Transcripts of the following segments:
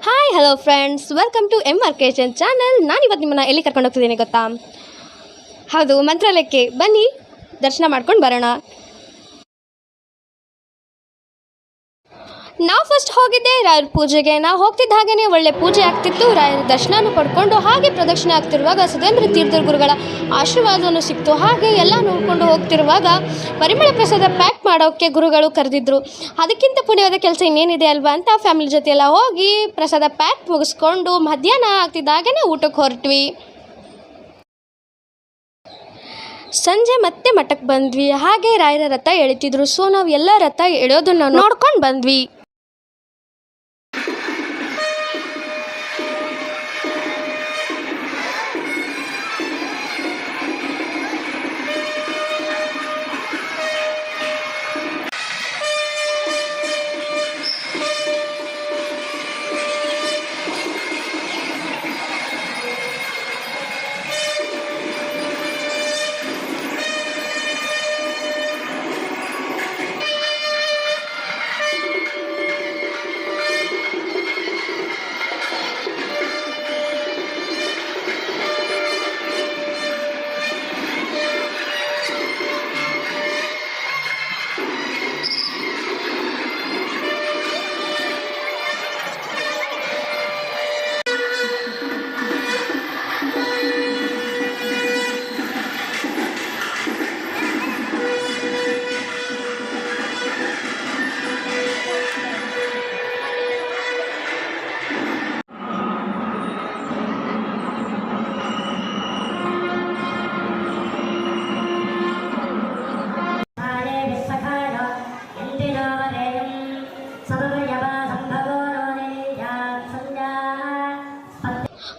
Hi hello friends, welcome to MR Creation channel. ನಾನು ಇವತ್ತು ನಿಮ್ಮನ್ನು ಎಲ್ಲಿ ಕರ್ಕೊಂಡು ಹೋಗ್ತಿದ್ದೀನಿ ಗೊತ್ತಾ? ಹೌದು, ಮಂತ್ರಾಲಯಕ್ಕೆ ಬನ್ನಿ, ದರ್ಶನ ಮಾಡ್ಕೊಂಡು ಬರೋಣ. ನಾವು ಫಸ್ಟ್ ಹೋಗಿದ್ದೆ ರಾಯರ ಪೂಜೆಗೆ. ನಾವು ಹೋಗ್ತಿದ್ದ ಹಾಗೆಯೇ ಒಳ್ಳೆ ಪೂಜೆ ಆಗ್ತಿತ್ತು. ರಾಯರ ದರ್ಶನನೂ ಪಡ್ಕೊಂಡು ಹಾಗೆ ಪ್ರದಕ್ಷಿಣೆ ಆಗ್ತಿರುವಾಗ ಸುಧೇಂದ್ರ ತೀರ್ಥರ ಗುರುಗಳ ಆಶೀರ್ವಾದವನ್ನು ಸಿಕ್ತು. ಹಾಗೆ ಎಲ್ಲ ನೋಡಿಕೊಂಡು ಹೋಗ್ತಿರುವಾಗ ಪರಿಮಳ ಪ್ರಸಾದ ಪ್ಯಾಕ್ ಮಾಡೋಕ್ಕೆ ಗುರುಗಳು ಕರೆದಿದ್ರು. ಅದಕ್ಕಿಂತ ಪುಣ್ಯವಾದ ಕೆಲಸ ಇನ್ನೇನಿದೆ ಅಲ್ವಾ ಅಂತ ಫ್ಯಾಮಿಲಿ ಜೊತೆ ಎಲ್ಲ ಹೋಗಿ ಪ್ರಸಾದ ಪ್ಯಾಕ್ ಮುಗಿಸ್ಕೊಂಡು ಮಧ್ಯಾಹ್ನ ಆಗ್ತಿದ್ದಾಗೇ ಊಟಕ್ಕೆ ಹೊರಟ್ವಿ. ಸಂಜೆ ಮತ್ತೆ ಮಠಕ್ಕೆ ಬಂದ್ವಿ. ಹಾಗೆ ರಾಯರ ರಥ ಎಳಿತಿದ್ರು. ಸೊ ನಾವು ಎಲ್ಲ ರಥ ಎಳೆಯೋದನ್ನು ನೋಡ್ಕೊಂಡು ಬಂದ್ವಿ.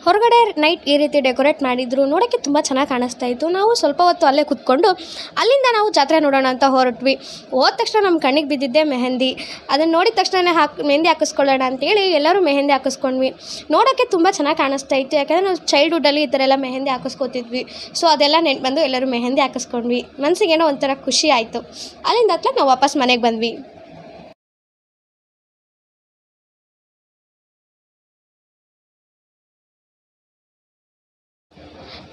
ಹೊರಗಡೆ ನೈಟ್ ಈ ರೀತಿ ಡೆಕೋರೇಟ್ ಮಾಡಿದ್ರು. ನೋಡೋಕ್ಕೆ ತುಂಬ ಚೆನ್ನಾಗಿ ಕಾಣಿಸ್ತಾ ಇತ್ತು. ನಾವು ಸ್ವಲ್ಪ ಹೊತ್ತು ಅಲ್ಲೇ ಕೂತ್ಕೊಂಡು ಅಲ್ಲಿಂದ ನಾವು ಜಾತ್ರೆ ನೋಡೋಣ ಅಂತ ಹೊರಟ್ವಿ. ಹೋದ ತಕ್ಷಣ ನಮ್ಮ ಕಣ್ಣಿಗೆ ಬಿದ್ದಿದ್ದೆ ಮೆಹಂದಿ. ಅದನ್ನು ನೋಡಿದ ತಕ್ಷಣ ಮೆಹಂದಿ ಹಾಕಿಸ್ಕೊಳ್ಳೋಣ ಅಂತೇಳಿ ಎಲ್ಲರೂ ಮೆಹಂದಿ ಹಾಕಿಸ್ಕೊಂಡ್ವಿ. ನೋಡೋಕ್ಕೆ ತುಂಬ ಚೆನ್ನಾಗಿ ಕಾಣಿಸ್ತಾ ಇತ್ತು. ಯಾಕಂದರೆ ನಾವು ಚೈಲ್ಡ್ಹುಡ್ಡಲ್ಲಿ ಈ ಥರ ಎಲ್ಲ ಮೆಹಂದಿ ಹಾಕಿಸ್ಕೋತಿದ್ವಿ. ಸೊ ಅದೆಲ್ಲ ನೆನ್ಪು ಬಂದು ಎಲ್ಲರೂ ಮೆಹಂದಿ ಹಾಕಿಸ್ಕೊಂಡ್ವಿ. ಮನಸ್ಸಿಗೇನೋ ಒಂಥರ ಖುಷಿ ಆಯಿತು. ಅಲ್ಲಿಂದ ಹತ್ರ ನಾವು ವಾಪಸ್ ಮನೆಗೆ ಬಂದ್ವಿ.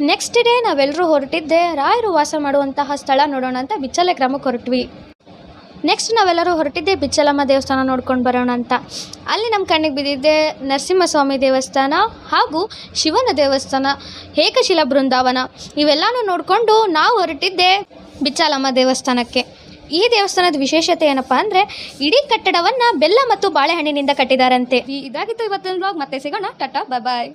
ನೆಕ್ಸ್ಟ್ ಡೇ ನಾವೆಲ್ಲರೂ ಹೊರಟಿದ್ದೆ ರಾಯರು ವಾಸ ಮಾಡುವಂತಹ ಸ್ಥಳ ನೋಡೋಣ ಅಂತ ಬಿಚ್ಚಲೆ ಗ್ರಾಮಕ್ಕೆ ಹೊರಟ್ವಿ. ನೆಕ್ಸ್ಟ್ ನಾವೆಲ್ಲರೂ ಹೊರಟಿದ್ದೆ ಬಿಚ್ಚಲಮ್ಮ ದೇವಸ್ಥಾನ ನೋಡ್ಕೊಂಡು ಬರೋಣ ಅಂತ. ಅಲ್ಲಿ ನಮ್ಮ ಕಣ್ಣಿಗೆ ಬಿದ್ದಿದ್ದೆ ನರಸಿಂಹಸ್ವಾಮಿ ದೇವಸ್ಥಾನ ಹಾಗೂ ಶಿವನ ದೇವಸ್ಥಾನ, ಏಕಶಿಲಾ ಬೃಂದಾವನ. ಇವೆಲ್ಲನೂ ನೋಡಿಕೊಂಡು ನಾವು ಹೊರಟಿದ್ದೆ ಬಿಚ್ಚಲಮ್ಮ ದೇವಸ್ಥಾನಕ್ಕೆ. ಈ ದೇವಸ್ಥಾನದ ವಿಶೇಷತೆ ಏನಪ್ಪ ಅಂದರೆ ಇಡೀ ಕಟ್ಟಡವನ್ನು ಬೆಲ್ಲ ಮತ್ತು ಬಾಳೆಹಣ್ಣಿನಿಂದ ಕಟ್ಟಿದಾರಂತೆ. ಇದಾಗಿತ್ತು ಇವತ್ತಿನ ವ್ಲಾಗ್. ಮತ್ತೆ ಸಿಗೋಣ. ಟಾಟಾ, ಬಾಯ್ ಬಾಯ್.